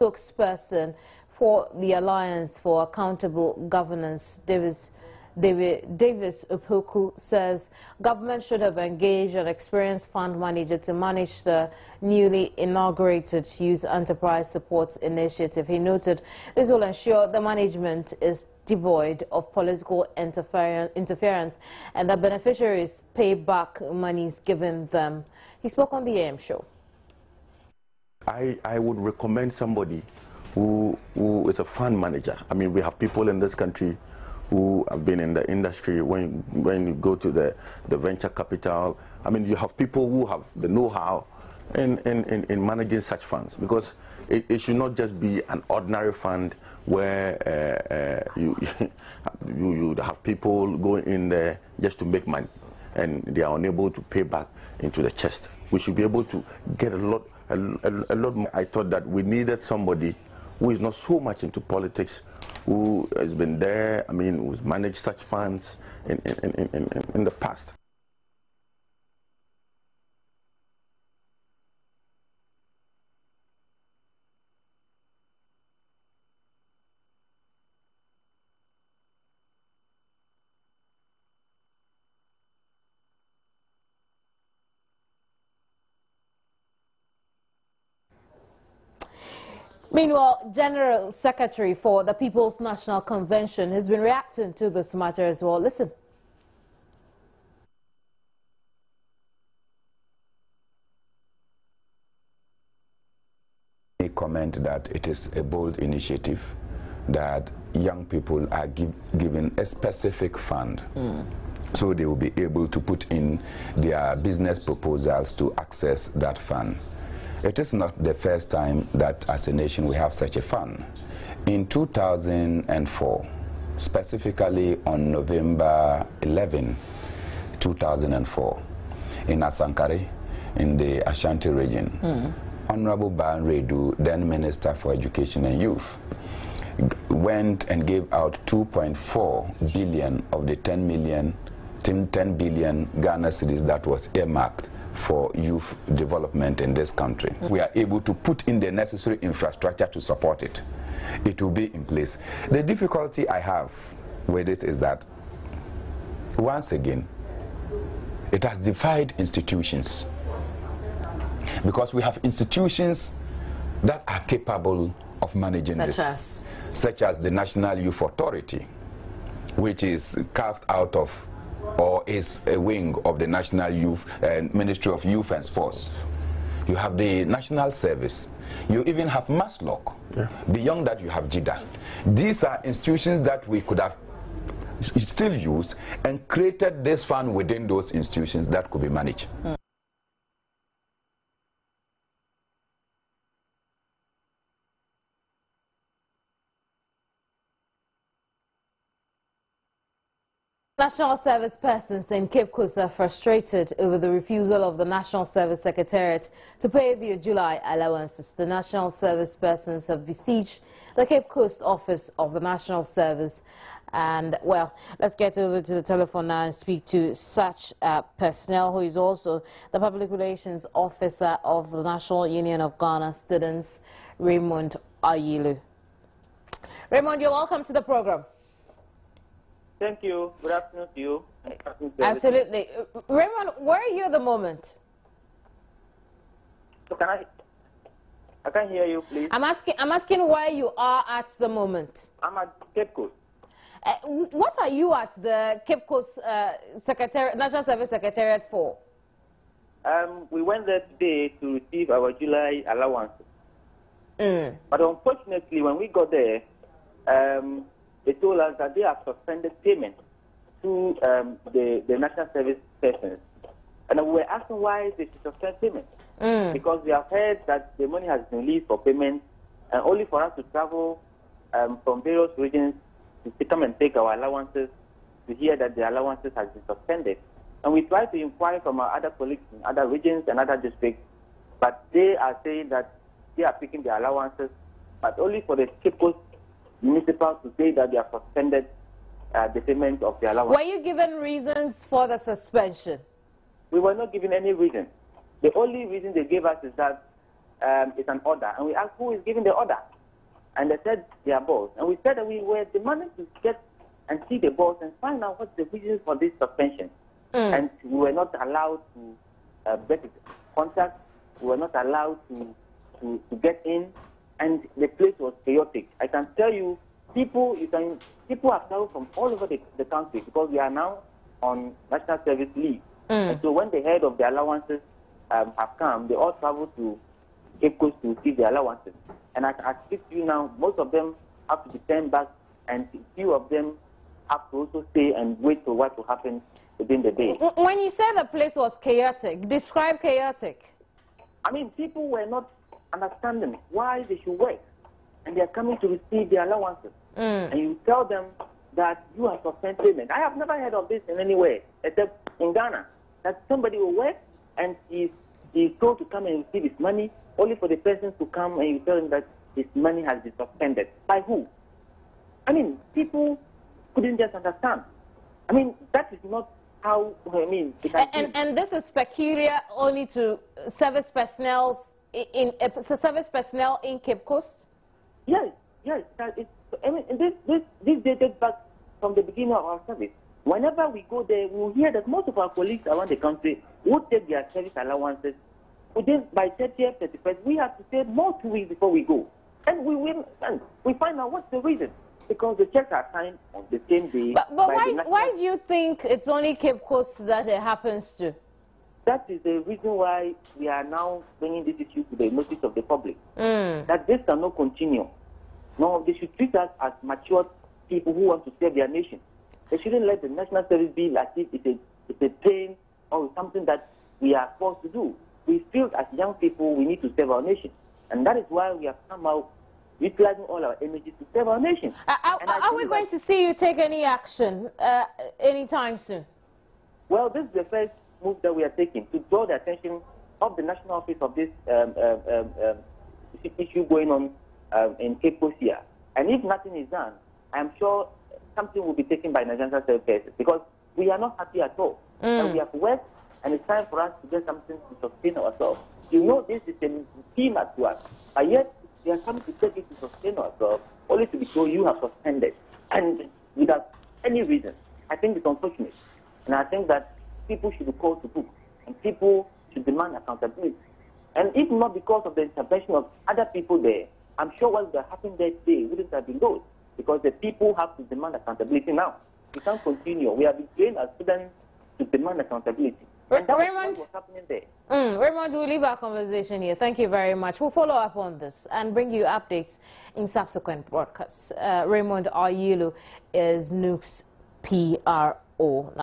Spokesperson for the Alliance for Accountable Governance, Davis Opoku, says government should have engaged an experienced fund manager to manage the newly inaugurated Youth Enterprise Support Initiative. He noted this will ensure the management is devoid of political interference and that beneficiaries pay back monies given them. He spoke on the AM show. I would recommend somebody who is a fund manager. I mean, we have people in this country who have been in the industry. When you go to the venture capital, I mean, you have people who have the know-how in managing such funds, because it should not just be an ordinary fund where you have people going in there just to make money and they are unable to pay back into the chest. We should be able to get a lot more. I thought that we needed somebody who is not so much into politics, who has been there, I mean, who's managed such funds in the past. Meanwhile, General Secretary for the People's National Convention has been reacting to this matter as well. Listen. I comment that it is a bold initiative that young people are given a specific fund. So they will be able to put in their business proposals to access that fund. It is not the first time that as a nation we have such a fund. In 2004, specifically on November 11, 2004, in Asankare, in the Ashanti region, Honorable Ban Redu, then Minister for Education and Youth, went and gave out 2.4 billion of the 10 billion Ghana cedis that was earmarked for youth development in this country. We are able to put in the necessary infrastructure to support it. It will be in place. The difficulty I have with it is that, once again, it has defied institutions, because we have institutions that are capable of managing this. Such as the National Youth Authority, which is carved out of or is a wing of the National Youth Ministry of Youth and Sports. You have the National Service. You even have MASLOC. Yeah. Beyond that, you have JIDA. These are institutions that we could have still used and created this fund within those institutions that could be managed. National service persons in Cape Coast are frustrated over the refusal of the National Service Secretariat to pay their July allowances. The National Service persons have besieged the Cape Coast office of the National Service. And, well, let's get over to the telephone now and speak to such personnel, who is also the Public Relations Officer of the National Union of Ghana Students, Raymond Ayilu. Raymond, you're welcome to the program. Thank you. Good afternoon to you. Absolutely. Raymond, where are you at the moment? So I can't hear you, please. I'm asking where you are at the moment. I'm at Cape Coast. What are you at the Cape Coast National Service Secretariat for? We went there today to receive our July allowances. But unfortunately, when we got there, they told us that they have suspended payment to the National Service persons. And we were asking why they should suspend payment. Because we have heard that the money has been released for payment, and only for us to travel from various regions to come and take our allowances, to hear that the allowances have been suspended. And we tried to inquire from our other colleagues in other regions and other districts, but they are saying that they are picking the allowances, but only for the Cape Coast municipals to say that they have suspended the payment of the allowance. Were you given reasons for the suspension? We were not given any reason. The only reason they gave us is that it's an order. And we asked who is giving the order. And they said their boss. And we said that we were demanding to get and see the boss and find out what's the reason for this suspension. And we were not allowed to get in contact. We were not allowed to get in. And the place was chaotic. I can tell you, people have traveled from all over the country because we are now on national service leave. And so when the head of the allowances have come, they all travel to Cape Coast to receive the allowances. And as I speak to you now, most of them have to be turned back, and a few of them have to also stay and wait for what will happen within the day. When you say the place was chaotic, describe chaotic. I mean, people were not understanding why they should work, and they are coming to receive their allowances. And you tell them that you have suspended payment. I have never heard of this in anywhere except in Ghana, that somebody will work and he's told to come and receive his money, only for the person to come and you tell him that his money has been suspended. By who? I mean, people couldn't just understand. I mean, that is not how, I mean... And this is peculiar only to service personnel in Cape Coast? Yes. I mean, this dated back from the beginning of our service. Whenever we go there, we will hear that most of our colleagues around the country would take their service allowances. By 30th, 31st, we have to stay more 2 weeks before we go. And we find out what's the reason. Because the checks are signed on the same day. But why do you think it's only Cape Coast that it happens to? That is the reason why we are now bringing this issue to the notice of the public. That this cannot continue. No, they should treat us as mature people who want to serve their nation. They shouldn't let the national service be as if it's a pain or something that we are forced to do. We feel as young people we need to serve our nation. And that is why we have come out utilizing all our energy to serve our nation. Are we going to see you take any action anytime soon? Well, this is the first move that we are taking to draw the attention of the national office of this issue going on in Cape Coast here. And if nothing is done, I'm sure something will be taken by Nigerian services because we are not happy at all. And we have worked, and it's time for us to get something to sustain ourselves. You know, this is a scheme to us, but yet they are coming to take it to sustain ourselves, only to be told you have suspended, and without any reason. I think it's unfortunate, and I think that people should be called to book, and people should demand accountability. And if not because of the intervention of other people there, I'm sure what would have happened that day wouldn't have been those, because the people have to demand accountability now. We can't continue. We have been trained as students to demand accountability. And that was what's happening there. Raymond, we'll leave our conversation here. Thank you very much. We'll follow up on this and bring you updates in subsequent broadcasts. Raymond Ayulu is NUC's PRO.